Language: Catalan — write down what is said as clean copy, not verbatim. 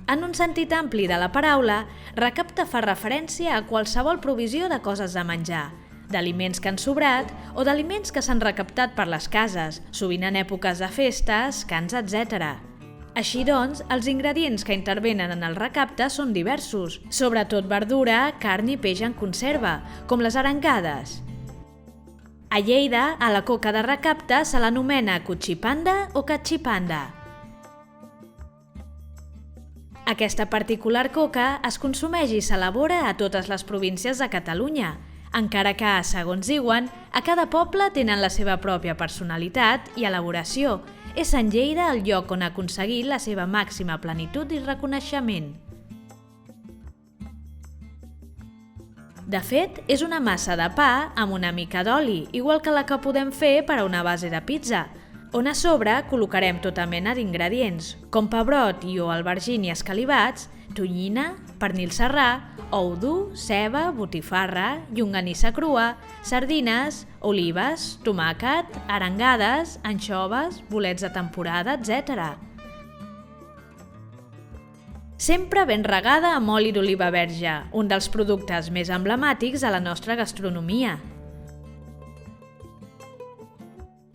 En un sentit ampli de la paraula, recapte fa referència a qualsevol provisió de coses de menjar, d'aliments que han sobrat o d'aliments que s'han recaptat per les cases, sovint en èpoques de festes, cants, etc. Així doncs, els ingredients que intervenen en el recapte són diversos, sobretot verdura, carn i peix en conserva, com les arengades. A Lleida, a la coca de recapte se l'anomena cuchipanda o cachipanda. Aquesta particular coca es consumeix i s'elabora a totes les províncies de Catalunya, encara que, segons diuen, a cada poble tenen la seva pròpia personalitat i elaboració. És en Lleida el lloc on ha aconseguit la seva màxima plenitud i reconeixement. De fet, és una massa de pa amb una mica d'oli, igual que la que podem fer per a una base de pizza, on a sobre col·locarem tota mena d'ingredients, com pebrot i o albergínia escalivats, tonyina, pernil serrà, ou dur, ceba, botifarra, llonganissa crua, sardines, olives, tomàquet, arengades, anxoves, bolets de temporada, etc. Sempre ben regada amb oli d'oliva verge, un dels productes més emblemàtics de la nostra gastronomia.